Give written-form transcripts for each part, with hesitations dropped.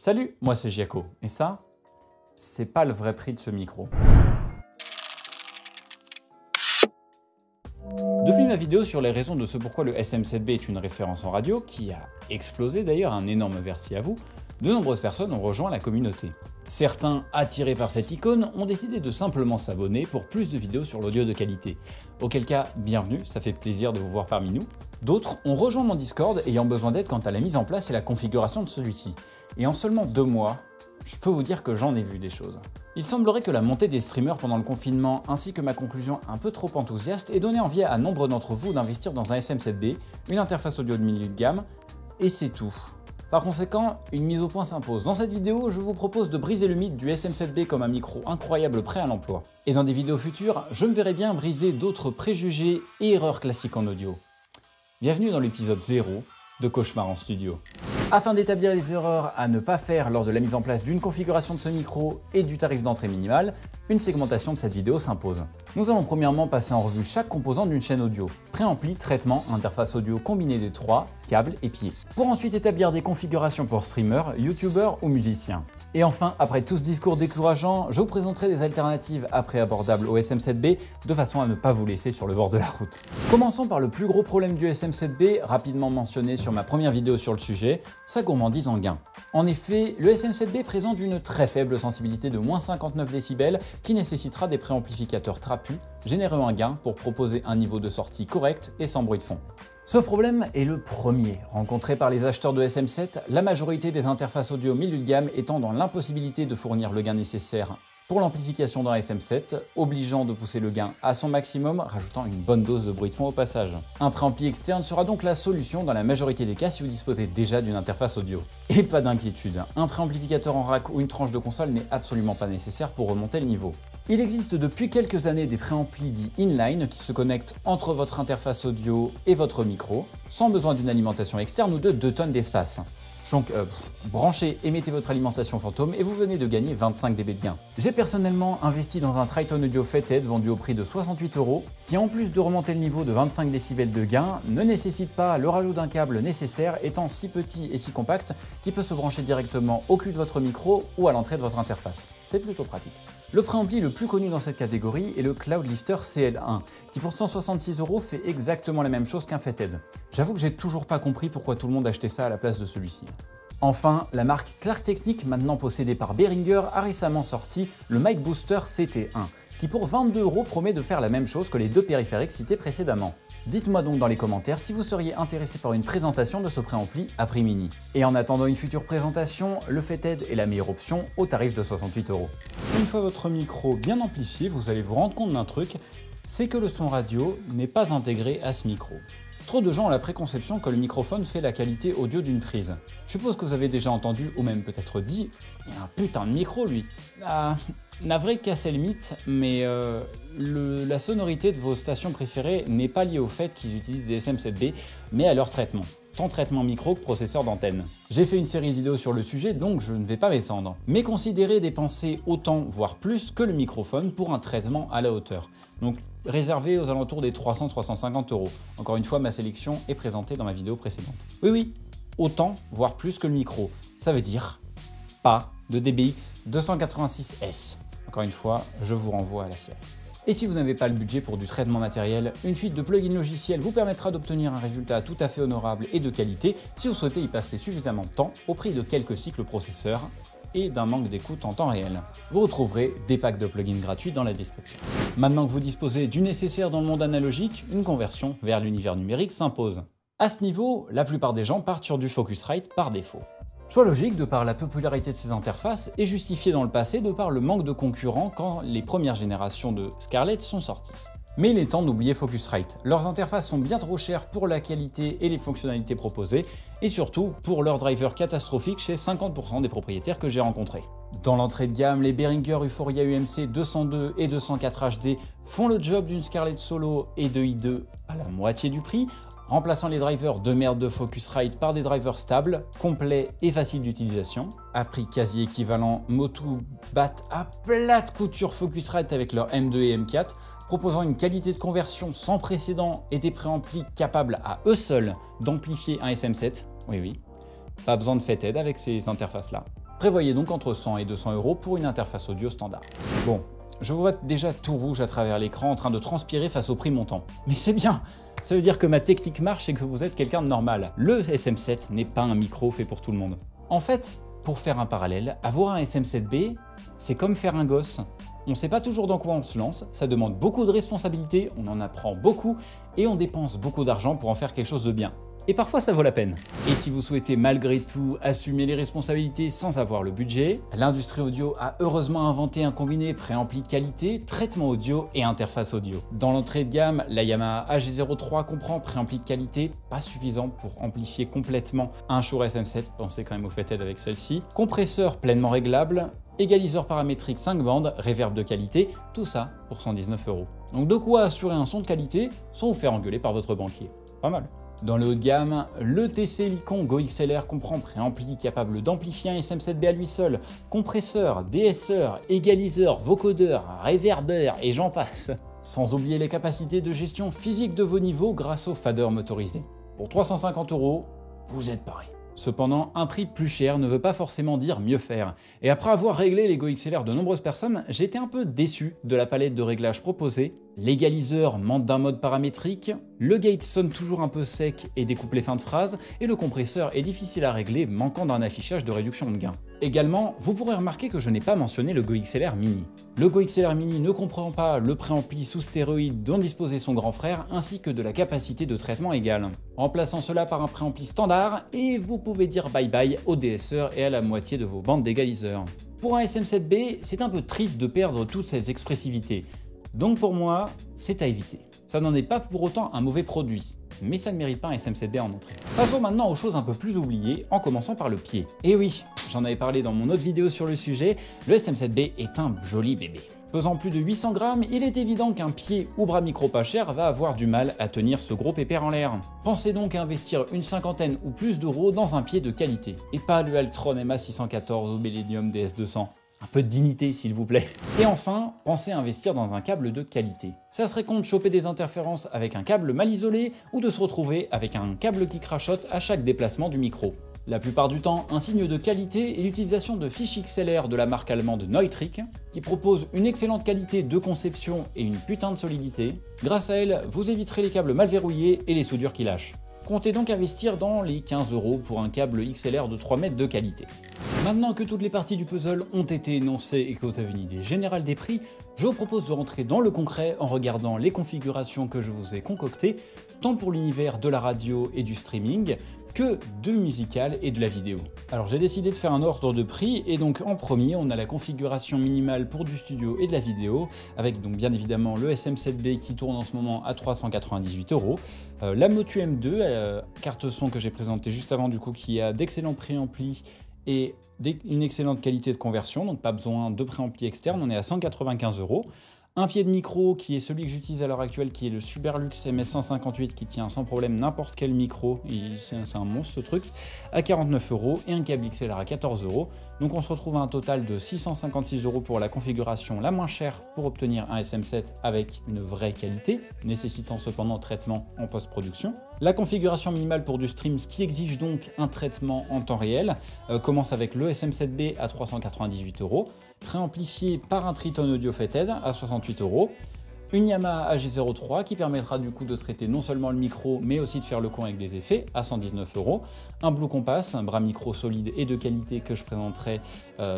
Salut, moi c'est Giaco, et ça, c'est pas le vrai prix de ce micro. Depuis ma vidéo sur les raisons de ce pourquoi le SM7B est une référence en radio, qui a explosé d'ailleurs, un énorme merci à vous, de nombreuses personnes ont rejoint la communauté. Certains, attirés par cette icône, ont décidé de simplement s'abonner pour plus de vidéos sur l'audio de qualité. Auquel cas, bienvenue, ça fait plaisir de vous voir parmi nous. D'autres ont rejoint mon Discord ayant besoin d'aide quant à la mise en place et la configuration de celui-ci. Et en seulement 2 mois, je peux vous dire que j'en ai vu des choses. Il semblerait que la montée des streamers pendant le confinement ainsi que ma conclusion un peu trop enthousiaste ait donné envie à nombre d'entre vous d'investir dans un SM7B, une interface audio de milieu de gamme, et c'est tout. Par conséquent, une mise au point s'impose. Dans cette vidéo, je vous propose de briser le mythe du SM7B comme un micro incroyable prêt à l'emploi. Et dans des vidéos futures, je me verrai bien briser d'autres préjugés et erreurs classiques en audio. Bienvenue dans l'épisode 0 de Cauchemar en studio. Afin d'établir les erreurs à ne pas faire lors de la mise en place d'une configuration de ce micro et du tarif d'entrée minimal, une segmentation de cette vidéo s'impose. Nous allons premièrement passer en revue chaque composant d'une chaîne audio. Préampli, traitement, interface audio combinée des 3, câbles et pieds. Pour ensuite établir des configurations pour streamers, youtubeurs ou musiciens. Et enfin, après tout ce discours décourageant, je vous présenterai des alternatives après abordables au SM7B de façon à ne pas vous laisser sur le bord de la route. Commençons par le plus gros problème du SM7B, rapidement mentionné sur ma première vidéo sur le sujet, sa gourmandise en gain. En effet, le SM7B présente une très faible sensibilité de -59 décibels qui nécessitera des préamplificateurs trapus, générant un gain pour proposer un niveau de sortie correct et sans bruit de fond. Ce problème est le premier rencontré par les acheteurs de SM7, la majorité des interfaces audio milieu de gamme étant dans l'impossibilité de fournir le gain nécessaire pour l'amplification d'un SM7, obligeant de pousser le gain à son maximum, rajoutant une bonne dose de bruit de fond au passage. Un préampli externe sera donc la solution dans la majorité des cas si vous disposez déjà d'une interface audio. Et pas d'inquiétude, un préamplificateur en rack ou une tranche de console n'est absolument pas nécessaire pour remonter le niveau. Il existe depuis quelques années des préamplis dits inline qui se connectent entre votre interface audio et votre micro, sans besoin d'une alimentation externe ou de 2 tonnes d'espace. Donc branchez et mettez votre alimentation fantôme et vous venez de gagner 25 dB de gain. J'ai personnellement investi dans un Triton Audio Fathead vendu au prix de 68 €, qui en plus de remonter le niveau de 25 décibels de gain, ne nécessite pas le rajout d'un câble nécessaire, étant si petit et si compact qu'il peut se brancher directement au cul de votre micro ou à l'entrée de votre interface. C'est plutôt pratique. Le préampli le plus connu dans cette catégorie est le Cloudlifter CL1, qui pour 166 € fait exactement la même chose qu'un Fathead. J'avoue que j'ai toujours pas compris pourquoi tout le monde achetait ça à la place de celui-ci. Enfin, la marque Clark Technic, maintenant possédée par Behringer, a récemment sorti le Mic Booster CT1, qui pour 22 € promet de faire la même chose que les 2 périphériques cités précédemment. Dites-moi donc dans les commentaires si vous seriez intéressé par une présentation de ce préampli à prix mini. Et en attendant une future présentation, le Fathead est la meilleure option au tarif de 68 €. Une fois votre micro bien amplifié, vous allez vous rendre compte d'un truc, c'est que le son radio n'est pas intégré à ce micro. Trop de gens ont la préconception que le microphone fait la qualité audio d'une prise. Je suppose que vous avez déjà entendu, ou même peut-être dit, il y a un putain de micro lui. Navré de casser le mythe, mais la sonorité de vos stations préférées n'est pas liée au fait qu'ils utilisent des SM7B, mais à leur traitement. Tant traitement micro que processeur d'antenne. J'ai fait une série de vidéos sur le sujet, donc je ne vais pas m'étendre. Mais considérez dépenser autant, voire plus, que le microphone pour un traitement à la hauteur. Donc réservé aux alentours des 300-350 €. Encore une fois, ma sélection est présentée dans ma vidéo précédente. Oui, autant, voire plus que le micro. Ça veut dire pas de DBX 286S. Encore une fois, je vous renvoie à la série. Et si vous n'avez pas le budget pour du traitement matériel, une suite de plugins logiciels vous permettra d'obtenir un résultat tout à fait honorable et de qualité si vous souhaitez y passer suffisamment de temps au prix de quelques cycles processeurs et d'un manque d'écoute en temps réel. Vous retrouverez des packs de plugins gratuits dans la description. Maintenant que vous disposez du nécessaire dans le monde analogique, une conversion vers l'univers numérique s'impose. À ce niveau, la plupart des gens partent sur du Focusrite par défaut. Choix logique de par la popularité de ces interfaces et justifié dans le passé de par le manque de concurrents quand les premières générations de Scarlett sont sorties. Mais il est temps d'oublier Focusrite. Leurs interfaces sont bien trop chères pour la qualité et les fonctionnalités proposées, et surtout pour leurs drivers catastrophiques chez 50% des propriétaires que j'ai rencontrés. Dans l'entrée de gamme, les Behringer Euphoria UMC 202 et 204 HD font le job d'une Scarlett Solo et de i2 à la moitié du prix, remplaçant les drivers de merde de Focusrite par des drivers stables, complets et faciles d'utilisation. À prix quasi équivalent, Motu battent à plate couture Focusrite avec leur M2 et M4, proposant une qualité de conversion sans précédent et des préamplis capables à eux seuls d'amplifier un SM7. Oui, pas besoin de Fathead avec ces interfaces-là. Prévoyez donc entre 100 et 200 € pour une interface audio standard. Bon, je vous vois déjà tout rouge à travers l'écran en train de transpirer face au prix montant. Mais c'est bien! Ça veut dire que ma technique marche et que vous êtes quelqu'un de normal. Le SM7 n'est pas un micro fait pour tout le monde. En fait, pour faire un parallèle, avoir un SM7B, c'est comme faire un gosse. On ne sait pas toujours dans quoi on se lance, ça demande beaucoup de responsabilités, on en apprend beaucoup et on dépense beaucoup d'argent pour en faire quelque chose de bien. Et parfois ça vaut la peine. Et si vous souhaitez malgré tout assumer les responsabilités sans avoir le budget, l'industrie audio a heureusement inventé un combiné préampli de qualité, traitement audio et interface audio. Dans l'entrée de gamme, la Yamaha AG03 comprend préampli de qualité, pas suffisant pour amplifier complètement un Shure SM7, pensez quand même au Fathead avec celle-ci, compresseur pleinement réglable, égaliseur paramétrique 5 bandes, reverb de qualité, tout ça pour 119 €. Donc de quoi assurer un son de qualité sans vous faire engueuler par votre banquier. Pas mal. Dans le haut de gamme, le TC Lycon Go XLR comprend préampli capable d'amplifier un SM7B à lui seul, compresseur, DSeur, égaliseur, vocodeur, réverbeur et j'en passe. Sans oublier les capacités de gestion physique de vos niveaux grâce au fader motorisé. Pour 350 €, vous êtes paré. Cependant, un prix plus cher ne veut pas forcément dire mieux faire. Et après avoir réglé les Go XLR de nombreuses personnes, j'étais un peu déçu de la palette de réglages proposée. L'égaliseur manque d'un mode paramétrique, le gate sonne toujours un peu sec et découpe les fins de phrase, et le compresseur est difficile à régler, manquant d'un affichage de réduction de gain. Également, vous pourrez remarquer que je n'ai pas mentionné le Go XLR Mini. Le Go XLR Mini ne comprend pas le préampli sous stéroïde dont disposait son grand frère, ainsi que de la capacité de traitement égale. Remplaçant cela par un préampli standard, et vous pouvez dire bye bye au DSeur et à la moitié de vos bandes d'égaliseurs. Pour un SM7B, c'est un peu triste de perdre toutes ces expressivités. Donc pour moi, c'est à éviter. Ça n'en est pas pour autant un mauvais produit, mais ça ne mérite pas un SM7B en entrée. Passons maintenant aux choses un peu plus oubliées, en commençant par le pied. Et oui, j'en avais parlé dans mon autre vidéo sur le sujet, le SM7B est un joli bébé. Pesant plus de 800 grammes, il est évident qu'un pied ou bras micro pas cher va avoir du mal à tenir ce gros pépère en l'air. Pensez donc à investir une cinquantaine ou plus d'euros dans un pied de qualité, et pas le Altron MA614 ou Millennium DS200. Un peu de dignité s'il vous plaît. Et enfin, pensez à investir dans un câble de qualité. Ça serait con de choper des interférences avec un câble mal isolé ou de se retrouver avec un câble qui crachote à chaque déplacement du micro. La plupart du temps, un signe de qualité est l'utilisation de fiches XLR de la marque allemande Neutrik, qui propose une excellente qualité de conception et une putain de solidité. Grâce à elle, vous éviterez les câbles mal verrouillés et les soudures qui lâchent. Comptez donc investir dans les 15 € pour un câble XLR de 3 mètres de qualité. Maintenant que toutes les parties du puzzle ont été énoncées et que vous avez une idée générale des prix, je vous propose de rentrer dans le concret en regardant les configurations que je vous ai concoctées, tant pour l'univers de la radio et du streaming, que du musical et de la vidéo. Alors j'ai décidé de faire un ordre de prix et donc en premier on a la configuration minimale pour du studio et de la vidéo avec donc bien évidemment le SM7B qui tourne en ce moment à 398 €, la Motu M2, carte son que j'ai présentée juste avant du coup qui a d'excellents préamplis et une excellente qualité de conversion, donc pas besoin de préampli externe, on est à 195 €. Un pied de micro qui est celui que j'utilise à l'heure actuelle, qui est le Superlux MS158 qui tient sans problème n'importe quel micro, c'est un monstre ce truc, à 49 €, et un câble XLR à 14 €. Donc on se retrouve à un total de 656 € pour la configuration la moins chère pour obtenir un SM7 avec une vraie qualité, nécessitant cependant traitement en post-production. La configuration minimale pour du stream, ce qui exige donc un traitement en temps réel, commence avec le SM7B à 398 €, préamplifié par un Triton Audio Fathead à 68 €, une Yamaha AG03 qui permettra du coup de traiter non seulement le micro mais aussi de faire le con avec des effets à 119 €, un Blue Compass, un bras micro solide et de qualité que je présenterai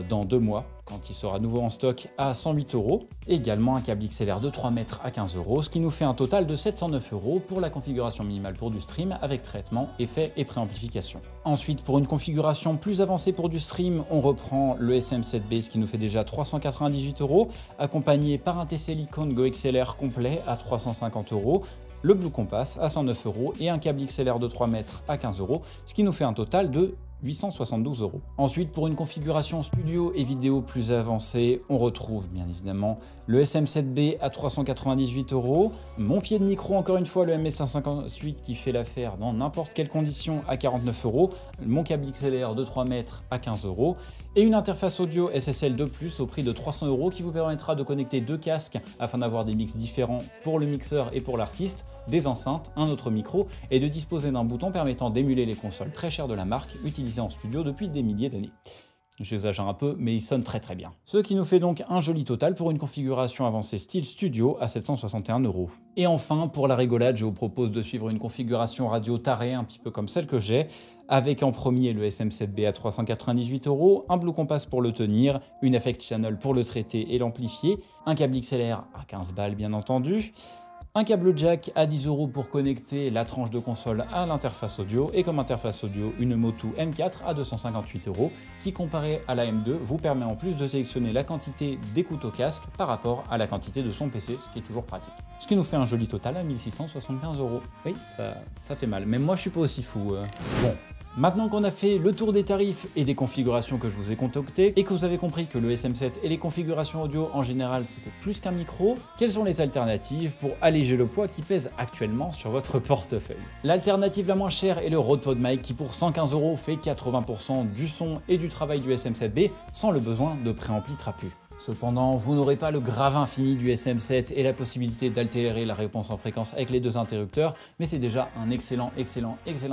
dans 2 mois quand il sera nouveau en stock à 108 €, également un câble XLR de 3 mètres à 15 €, ce qui nous fait un total de 709 € pour la configuration minimale pour du stream avec traitement, effet et préamplification. Ensuite, pour une configuration plus avancée pour du stream, on reprend le SM7B, ce qui nous fait déjà 398 €, accompagné par un TC Lycon Go XLR complet à 350 €, le Blue Compass à 109 € et un câble XLR de 3 mètres à 15 €, ce qui nous fait un total de 872 €. Ensuite, pour une configuration studio et vidéo plus avancée, on retrouve bien évidemment le SM7B à 398 €, mon pied de micro, encore une fois le MS158 qui fait l'affaire dans n'importe quelle condition à 49 €, mon câble XLR de 3 mètres à 15 € et une interface audio SSL 2+ au prix de 300 € qui vous permettra de connecter 2 casques afin d'avoir des mix différents pour le mixeur et pour l'artiste, des enceintes, un autre micro et de disposer d'un bouton permettant d'émuler les consoles très chères de la marque utilisées en studio depuis des milliers d'années. j'exagère un peu, mais il sonne très très bien. Ce qui nous fait donc un joli total pour une configuration avancée style studio à 761 €. Et enfin, pour la rigolade, je vous propose de suivre une configuration radio tarée, un petit peu comme celle que j'ai, avec en premier le SM7B à 398 €, un Blue Compass pour le tenir, une FX Channel pour le traiter et l'amplifier, un câble XLR à 15 balles bien entendu, un câble jack à 10 € pour connecter la tranche de console à l'interface audio et comme interface audio une Motu M4 à 258 € qui comparé à la M2 vous permet en plus de sélectionner la quantité d'écoute au casque par rapport à la quantité de son PC, ce qui est toujours pratique. Ce qui nous fait un joli total à 1675 €. Oui, ça fait mal, mais moi je suis pas aussi fou. Bon. Maintenant qu'on a fait le tour des tarifs et des configurations que je vous ai concoctées et que vous avez compris que le SM7 et les configurations audio en général c'était plus qu'un micro, quelles sont les alternatives pour alléger le poids qui pèse actuellement sur votre portefeuille? L'alternative la moins chère est le Rode PodMic qui pour 115 € fait 80% du son et du travail du SM7B sans le besoin de préampli trapu. Cependant, vous n'aurez pas le grave infini du SM7 et la possibilité d'altérer la réponse en fréquence avec les deux interrupteurs, mais c'est déjà un excellent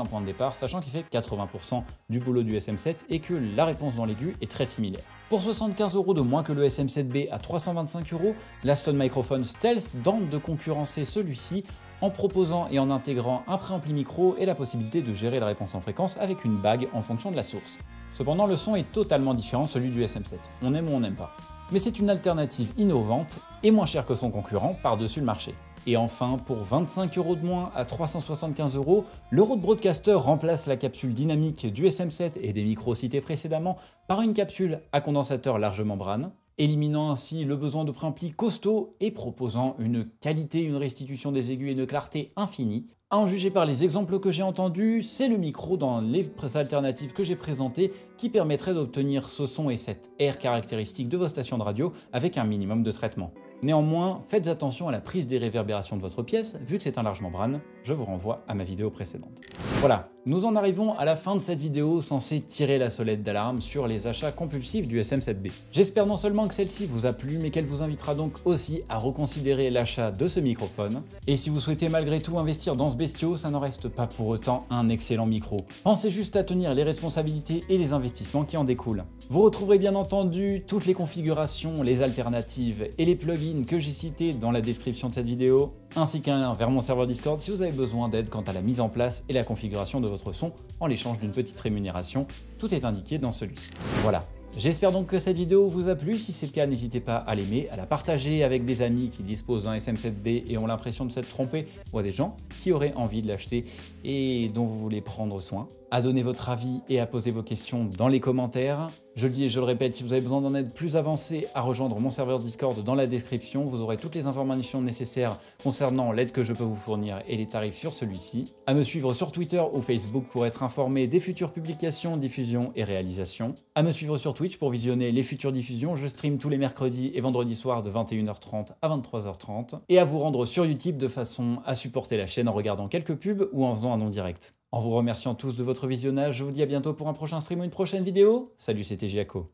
point de départ, sachant qu'il fait 80% du boulot du SM7 et que la réponse dans l'aigu est très similaire. Pour 75 € de moins que le SM7B à 325 €, l'Aston Microphone Stealth tente de concurrencer celui-ci en proposant et en intégrant un préampli micro et la possibilité de gérer la réponse en fréquence avec une bague en fonction de la source. Cependant, le son est totalement différent de celui du SM7, on aime ou on n'aime pas. Mais c'est une alternative innovante et moins chère que son concurrent par-dessus le marché. Et enfin, pour 25 € de moins à 375 €, le Rode Broadcaster remplace la capsule dynamique du SM7 et des micros cités précédemment par une capsule à condensateur large membrane, éliminant ainsi le besoin de préampli costaud et proposant une qualité, une restitution des aigus et une clarté infinie. À en juger par les exemples que j'ai entendus, c'est le micro dans les alternatives que j'ai présentées qui permettrait d'obtenir ce son et cette air caractéristique de vos stations de radio avec un minimum de traitement. Néanmoins, faites attention à la prise des réverbérations de votre pièce, vu que c'est un large membrane, je vous renvoie à ma vidéo précédente. Voilà, nous en arrivons à la fin de cette vidéo censée tirer la sonnette d'alarme sur les achats compulsifs du SM7B. J'espère non seulement que celle-ci vous a plu, mais qu'elle vous invitera donc aussi à reconsidérer l'achat de ce microphone. Et si vous souhaitez malgré tout investir dans ce bestiau, ça n'en reste pas pour autant un excellent micro. Pensez juste à tenir les responsabilités et les investissements qui en découlent. Vous retrouverez bien entendu toutes les configurations, les alternatives et les plugins que j'ai cités dans la description de cette vidéo, ainsi qu'un lien vers mon serveur Discord si vous avez besoin d'aide quant à la mise en place et la configuration de votre son en l'échange d'une petite rémunération. Tout est indiqué dans celui-ci. Voilà. J'espère donc que cette vidéo vous a plu, si c'est le cas n'hésitez pas à l'aimer, à la partager avec des amis qui disposent d'un SM7B et ont l'impression de s'être trompés, ou à des gens qui auraient envie de l'acheter et dont vous voulez prendre soin, à donner votre avis et à poser vos questions dans les commentaires. Je le dis et je le répète, si vous avez besoin d'en aide plus avancée, à rejoindre mon serveur Discord dans la description, vous aurez toutes les informations nécessaires concernant l'aide que je peux vous fournir et les tarifs sur celui-ci. À me suivre sur Twitter ou Facebook pour être informé des futures publications, diffusions et réalisations. À me suivre sur Twitch pour visionner les futures diffusions, je stream tous les mercredis et vendredis soirs de 21h30 à 23h30. Et à vous rendre sur YouTube de façon à supporter la chaîne en regardant quelques pubs ou en faisant un non direct. En vous remerciant tous de votre visionnage, je vous dis à bientôt pour un prochain stream ou une prochaine vidéo. Salut, c'était Giaco.